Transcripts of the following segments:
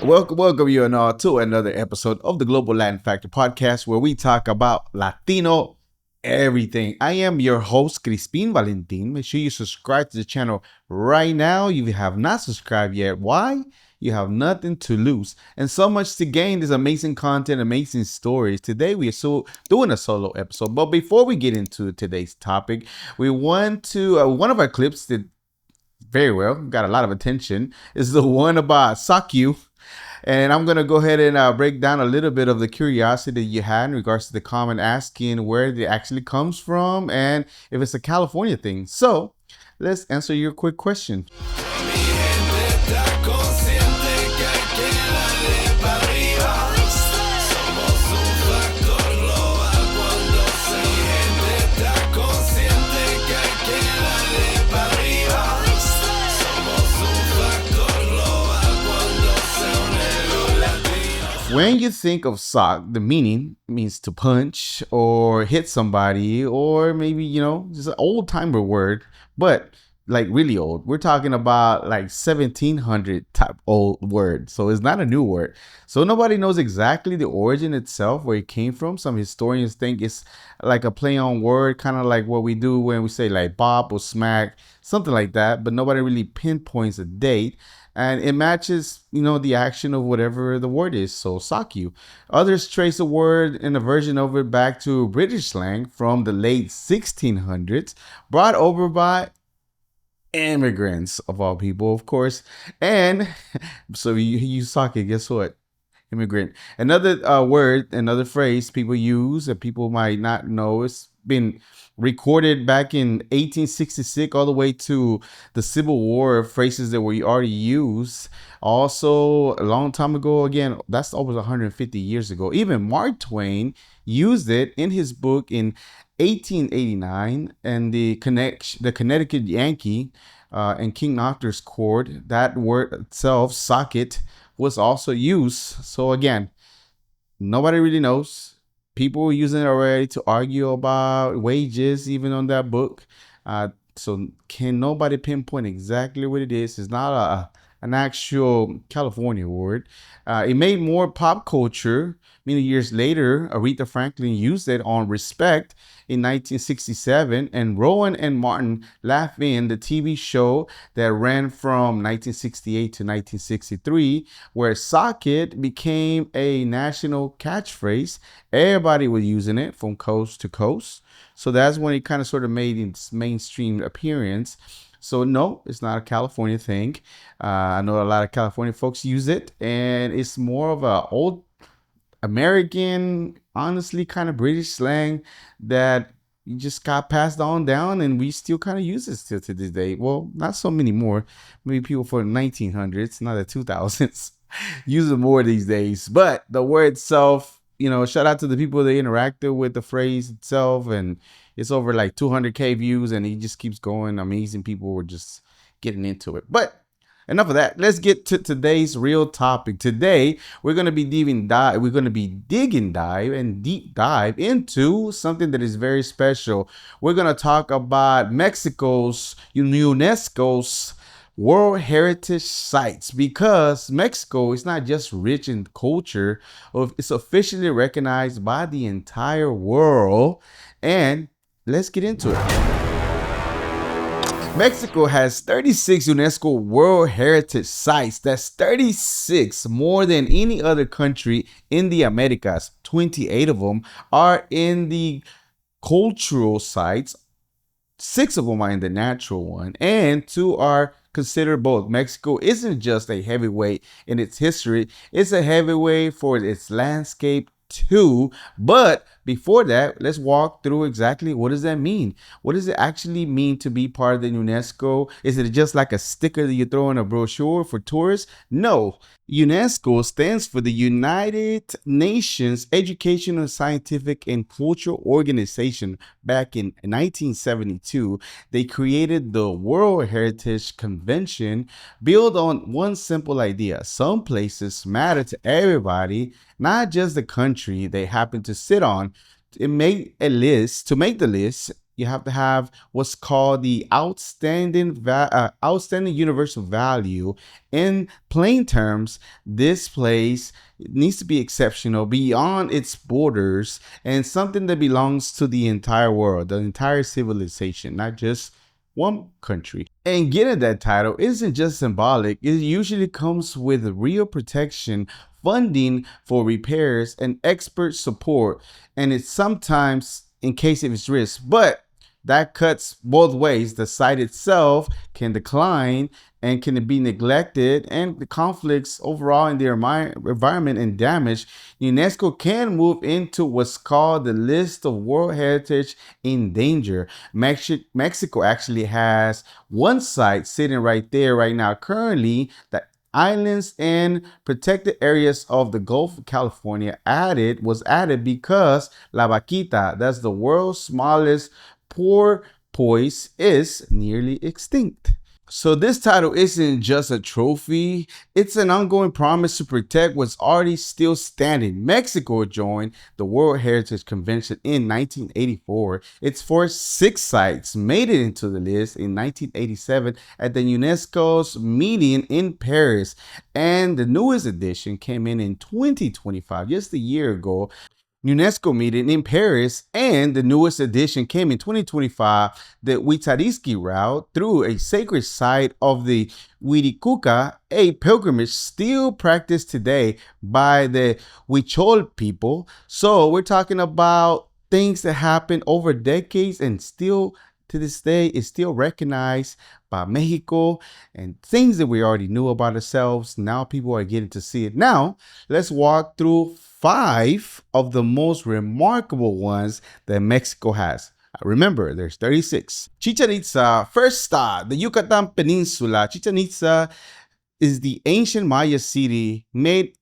Welcome you and all to another episode of the Global Latino Factor Podcast, where we talk about Latino everything. I am your host, Crispin Valentin. Make sure you subscribe to the channel right now. If you have not subscribed yet, why? You have nothing to lose and so much to gain. This amazing content, amazing stories. Today we are doing a solo episode, but before we get into today's topic, we want to one of our clips that very well got a lot of attention is the one about Sakyu. And I'm going to go ahead and break down a little bit of the curiosity that you had in regards to the comment asking where it actually comes from and if it's a California thing. So let's answer your quick question. When you think of sock, the meaning means to punch or hit somebody, or maybe, just an old timer word, but like really old. We're talking about like 1700 type old word. So it's not a new word. So nobody knows exactly the origin itself, where it came from. Some historians think it's like a play on word, kind of like what we do when we say like bop or smack, something like that. But nobody really pinpoints a date. And it matches, the action of whatever the word is. So, Sakyu. Others trace the word and a version of it back to British slang from the late 1600s, brought over by immigrants, of all people, of course. And so you use sake, guess what? Immigrant. Another word, another phrase people use that people might not know. It's been recorded back in 1866 all the way to the Civil War. Phrases that were already used also a long time ago. Again, that's almost 150 years ago. Even Mark Twain used it in his book in 1889, and the Connecticut Yankee and King Arthur's Court. That word itself, socket, was also used. So again, nobody really knows. People were using it already to argue about wages, even on that book. So can nobody pinpoint exactly what it is? It's not an actual California word. It made more pop culture. Many years later, Aretha Franklin used it on Respect in 1967, and Rowan and Martin Laugh In, the TV show that ran from 1968 to 1963, where socket became a national catchphrase. Everybody was using it from coast to coast. So that's when it kind of sort of made its mainstream appearance. So no, it's not a California thing. I know a lot of California folks use it, and it's more of a old American, honestly, kind of British slang that just got passed on down, and we still kind of use it still to this day. Well, not so many more. Maybe people for the 1900s, not the 2000s, use it more these days. But the word itself, shout out to the people that interacted with the phrase itself, and it's over like 200K views, and it just keeps going. Amazing people were just getting into it. But enough of that. Let's get to today's real topic. Today, we're going to be digging deep dive into something that is very special. We're going to talk about Mexico's UNESCO's World Heritage Sites, because Mexico is not just rich in culture, it's officially recognized by the entire world. And let's get into it. Mexico has 36 UNESCO World Heritage Sites. That's 36 more than any other country in the Americas. 28 of them are in the cultural sites. 6 of them are in the natural one, and 2 are considered both. Mexico isn't just a heavyweight in its history, it's a heavyweight for its landscape too. But before that, let's walk through exactly what does that mean. What does it actually mean to be part of the UNESCO? Is it just like a sticker that you throw in a brochure for tourists? No. UNESCO stands for the United Nations Educational, Scientific, and Cultural Organization. Back in 1972, they created the World Heritage Convention, built on one simple idea. Some places matter to everybody, not just the country they happen to sit on. To make the list, you have to have what's called the outstanding universal value. In plain terms, this place needs to be exceptional beyond its borders and something that belongs to the entire world, the entire civilization, not just one country. And getting that title isn't just symbolic, it usually comes with real protection, funding for repairs, and expert support. And it's sometimes in case of its risk, but that cuts both ways. The site itself can decline and can be neglected, and the conflicts overall in the environment and damage. UNESCO can move into what's called the list of World Heritage endangered. Mexico actually has one site sitting right there right now currently. The islands and protected areas of the Gulf of California was added because La Vaquita, that's the world's smallest porpoise, is nearly extinct. So this title isn't just a trophy, it's an ongoing promise to protect what's already still standing. Mexico joined the World Heritage Convention in 1984. Its first 6 sites made it into the list in 1987 at the UNESCO's meeting in Paris. And the newest edition came in 2025, just a year ago. UNESCO meeting in Paris, and the newest edition came in 2025, the Wixárika route through a sacred site of the Wixárika, a pilgrimage still practiced today by the Huichol people. So we're talking about things that happened over decades and still to this day is still recognized by Mexico, and things that we already knew about ourselves. Now people are getting to see it. Now let's walk through 5 of the most remarkable ones that Mexico has. Remember, there's 36. Chichen Itza, first stop, the Yucatan Peninsula. Chichen Itza is the ancient Maya city made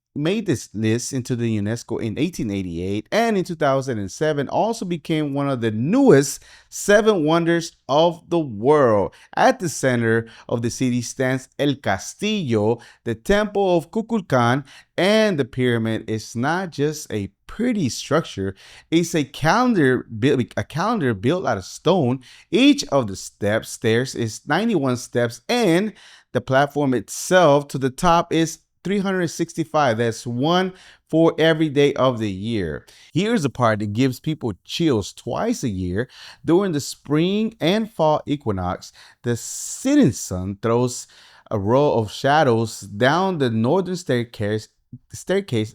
this list into the UNESCO in 1888, and in 2007 also became one of the newest 7 wonders of the world. At the center of the city stands El Castillo, the temple of Kukulkan, and the pyramid is not just a pretty structure, it's a calendar built out of stone. Each of the stairs is 91 steps, and the platform itself to the top is 365. That's one for every day of the year. Here's the part that gives people chills. Twice a year, during the spring and fall equinox, the setting sun throws a row of shadows down the northern staircase,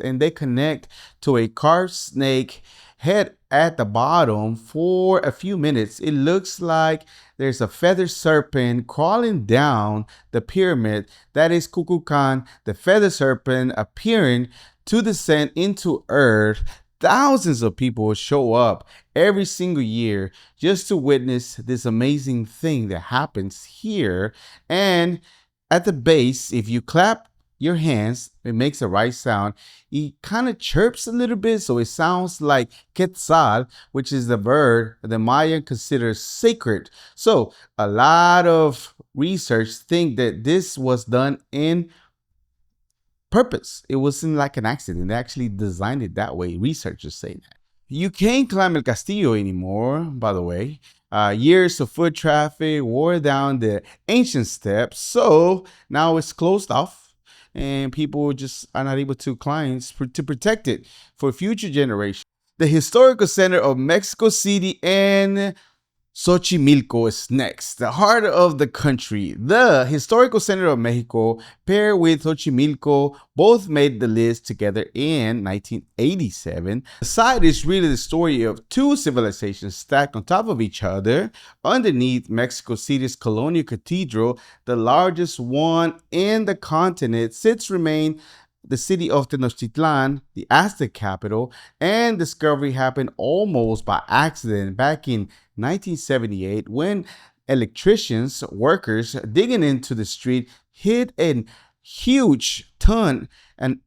and they connect to a carved snake head at the bottom for a few minutes. It looks like there's a feathered serpent crawling down the pyramid. That is Kukulkan, the feathered serpent appearing to descend into earth. Thousands of people show up every single year just to witness this amazing thing that happens here. And at the base, if you clap your hands, it makes a right sound. It kind of chirps a little bit, so it sounds like quetzal, which is the bird the Maya considers sacred. So a lot of research think that this was done in purpose. It wasn't like an accident. They actually designed it that way. Researchers say that. You can't climb El Castillo anymore, by the way. Years of foot traffic wore down the ancient steps, so now it's closed off, and people just are not able to climb to protect it for future generations. The historical center of Mexico City and Xochimilco is next, the heart of the country. The historical center of Mexico paired with Xochimilco both made the list together in 1987. The site is really the story of 2 civilizations stacked on top of each other. Underneath Mexico City's colonial cathedral, the largest one in the continent, remain the city of Tenochtitlan, the Aztec capital, and discovery happened almost by accident back in 1978 when electricians, workers digging into the street, hit a huge an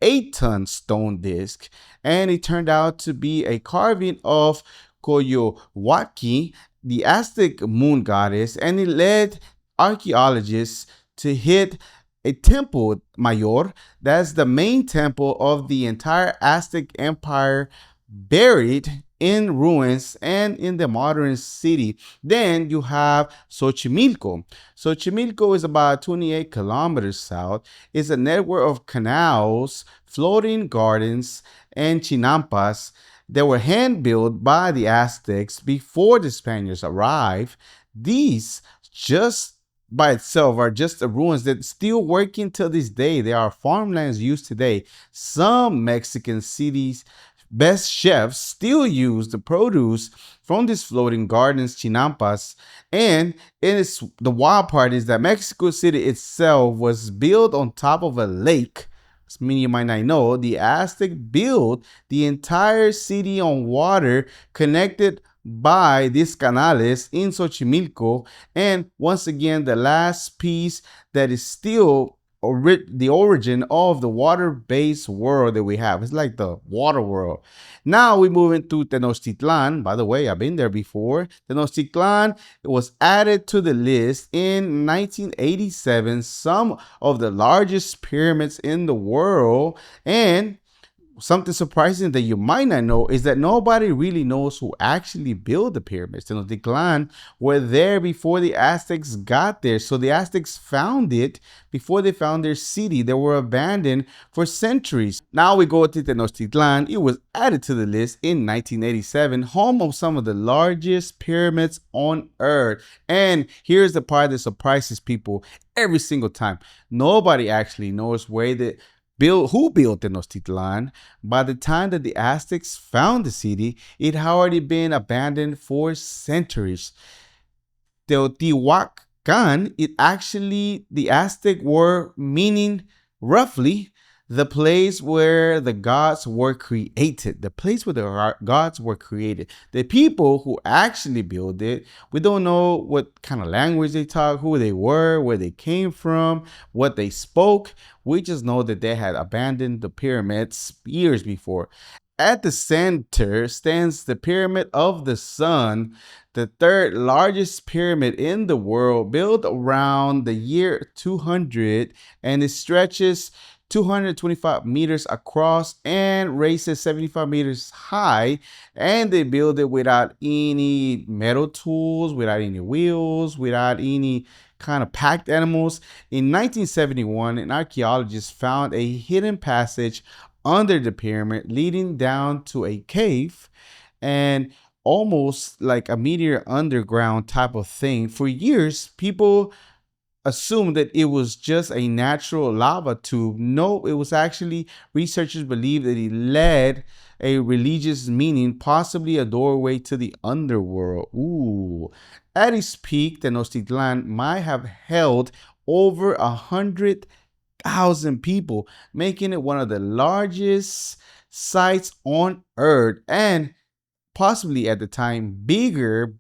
8-ton stone disc, and it turned out to be a carving of Coyohuatl, the Aztec moon goddess, and it led archaeologists to hit a temple mayor. That's the main temple of the entire Aztec empire, buried in ruins and in the modern city. Then you have Xochimilco. Xochimilco is about 28 kilometers south. It's a network of canals, floating gardens, and chinampas that were hand built by the Aztecs before the Spaniards arrived. These just by itself are just the ruins that still working till this day. They are farmlands used today. Some Mexican cities best chefs still use the produce from these floating gardens, chinampas. And the wild part is that Mexico City itself was built on top of a lake. Many you might not know, the Aztec built the entire city on water connected by these canales in Xochimilco. And once again, the last piece that is still the origin of the water-based world that we have. It's like the water world. Now we move into Tenochtitlan. By the way, I've been there before. Tenochtitlan was added to the list in 1987. Some of the largest pyramids in the world. And something surprising that you might not know is that nobody really knows who actually built the pyramids. Tenochtitlan were there before the Aztecs got there. So the Aztecs found it before they found their city. They were abandoned for centuries. Now we go to Tenochtitlan. It was added to the list in 1987, home of some of the largest pyramids on earth. And here's the part that surprises people every single time. Nobody actually knows who built Tenochtitlan. By the time that the Aztecs found the city, it had already been abandoned for centuries. Teotihuacan, the Aztec word meaning roughly the place where the gods were created. The place where the gods were created. The people who actually built it, we don't know what kind of language they talk, who they were, where they came from, what they spoke. We just know that they had abandoned the pyramids years before. At the center stands the Pyramid of the Sun, the third largest pyramid in the world, built around the year 200, and it stretches 225 meters across and raises 75 meters high. And they build it without any metal tools, without any wheels, without any kind of packed animals. In 1971, an archaeologist found a hidden passage under the pyramid leading down to a cave, and almost like a meteor underground type of thing. For years, people assumed that it was just a natural lava tube. No, it was actually, researchers believe that it led a religious meaning, possibly a doorway to the underworld. Ooh. At its peak, Tenochtitlan might have held over 100,000 people, making it one of the largest sites on earth, and possibly at the time bigger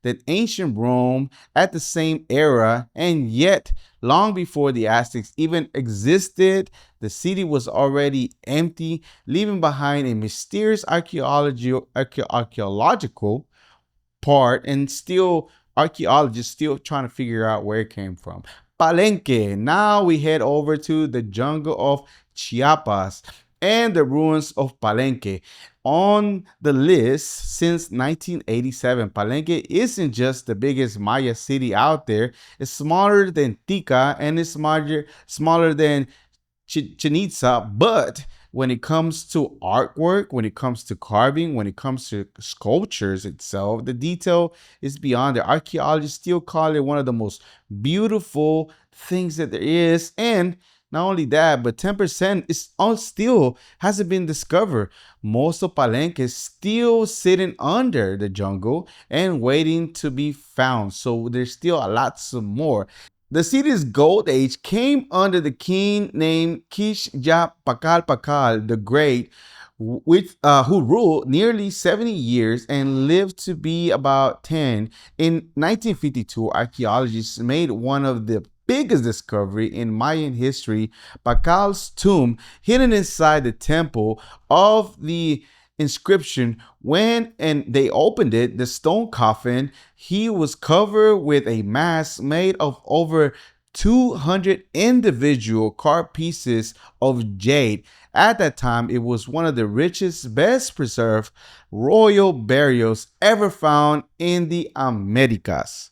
than ancient Rome at the same era. And yet, long before the Aztecs even existed, the city was already empty, leaving behind a mysterious archaeological part, and still archaeologists still trying to figure out where it came from. Palenque. Now we head over to the jungle of Chiapas and the ruins of Palenque. On the list since 1987, Palenque isn't just the biggest Maya city out there. It's smaller than Tika, and it's smaller than Chichen Itza. But when it comes to artwork, when it comes to carving, when it comes to sculptures itself, the detail is beyond it. Archaeologists still call it one of the most beautiful things that there is. And not only that, but 10% still hasn't been discovered. Most of Palenque is still sitting under the jungle and waiting to be found. So there's still lots of more. The city's gold age came under the king named Pakal the Great, who ruled nearly 70 years and lived to be about 10. In 1952, archaeologists made one of the biggest discovery in Mayan history, Pakal's tomb, hidden inside the temple of the Inscription. When they opened it, the stone coffin, he was covered with a mask made of over 200 individual carved pieces of jade. At that time, it was one of the richest, best preserved royal burials ever found in the Americas.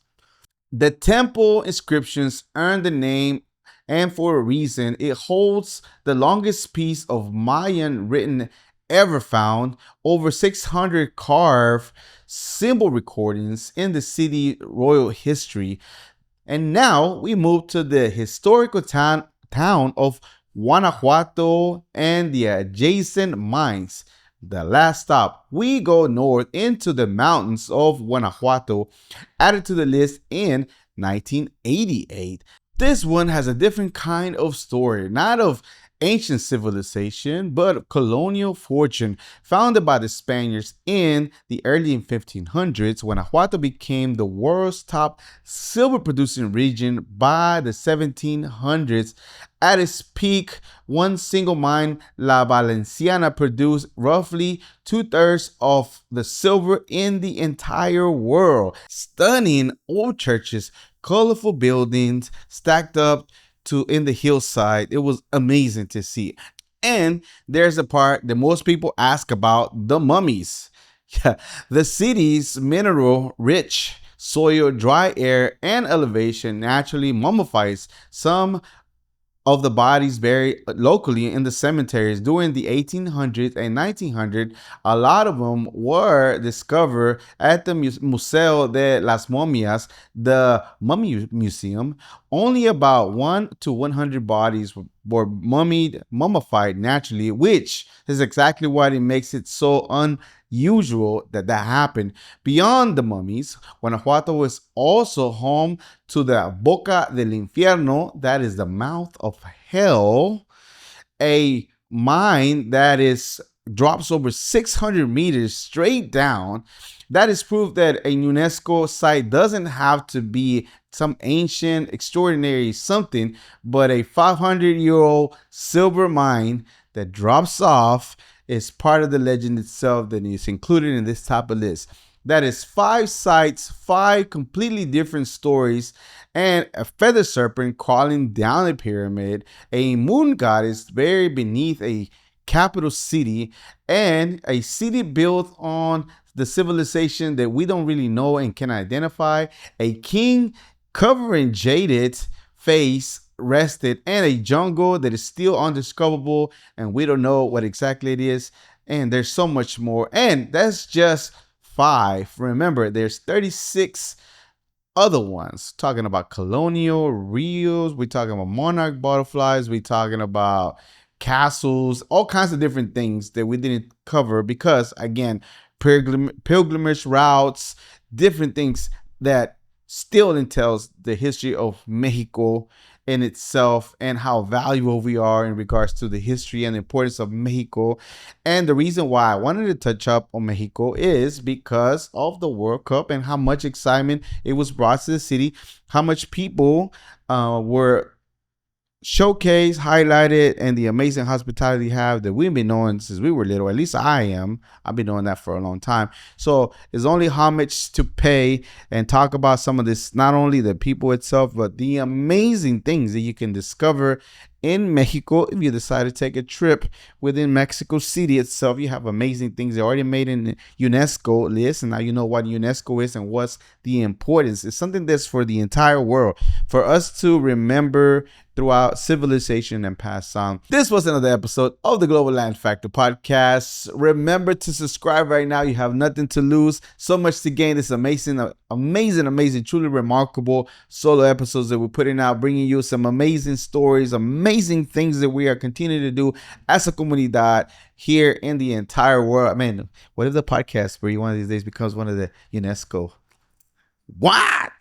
The temple inscriptions earned the name, and for a reason. It holds the longest piece of Mayan written ever found, over 600 carved symbol recordings in the city royal history. And now we move to the historical town of Guanajuato and the adjacent mines. The last stop, we go north into the mountains of Guanajuato, added to the list in 1988. This one has a different kind of story, not of ancient civilization, but of colonial fortune. Founded by the Spaniards in the early 1500s, Guanajuato became the world's top silver producing region by the 1700s. At its peak, one single mine, La Valenciana, produced roughly 2/3 of the silver in the entire world. Stunning old churches, colorful buildings stacked up in the hillside. It was amazing to see. And there's a part that most people ask about: the mummies. Yeah, the city's mineral rich soil, dry air, and elevation naturally mummifies some of the bodies buried locally in the cemeteries during the 1800s and 1900s. A lot of them were discovered at the Museo de las Momias, the Mummy Museum. Only about 1 to 100 bodies were mummified naturally, which is exactly what it makes it so unusual that happened. Beyond the mummies, Guanajuato is also home to the Boca del Infierno, that is the mouth of hell, a mine that drops over 600 meters straight down. That is proof that a UNESCO site doesn't have to be some ancient, extraordinary something, but a 500-year-old silver mine that drops off is part of the legend itself that is included in this type of list. That is 5 sites, 5 completely different stories, and a feather serpent crawling down a pyramid, a moon goddess buried beneath a capital city, and a city built on the civilization that we don't really know and can identify, a king covering Jaded face rested, and a jungle that is still undiscoverable and we don't know what exactly it is. And there's so much more, and that's just 5. Remember, there's 36 other ones. Talking about colonial reels, we're talking about monarch butterflies, we're talking about castles, all kinds of different things that we didn't cover because, again, pilgrimage routes, different things that still entails the history of Mexico in itself and how valuable we are in regards to the history and importance of Mexico. And the reason why I wanted to touch up on Mexico is because of the World Cup and how much excitement it was brought to the city, how much people were showcased, highlighted, and the amazing hospitality have that we've been knowing since we were little. At least I've been knowing that for a long time. So it's only homage to pay and talk about some of this, not only the people itself, but the amazing things that you can discover in Mexico. If you decide to take a trip within Mexico City itself, you have amazing things. They're already made in the UNESCO list, and now you know what UNESCO is and what's the importance. It's something that's for the entire world, for us to remember throughout civilization and pass on. This was another episode of the Global Latino Factor Podcast. Remember to subscribe right now. You have nothing to lose, so much to gain. This amazing, truly remarkable solo episodes that we're putting out, bringing you some amazing stories, amazing things that we are continuing to do as a comunidad here in the entire world. Man, what if the podcast where one of these days becomes one of the UNESCO? What?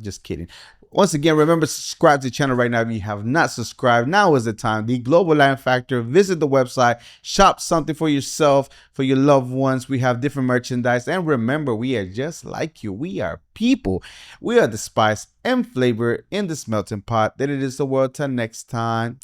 Just kidding. Once again, remember to subscribe to the channel right now if you have not subscribed. Now is the time. The Global Latino Factor. Visit the website. Shop something for yourself, for your loved ones. We have different merchandise. And remember, we are just like you. We are people. We are the spice and flavor in this melting pot that it is the world. Till next time.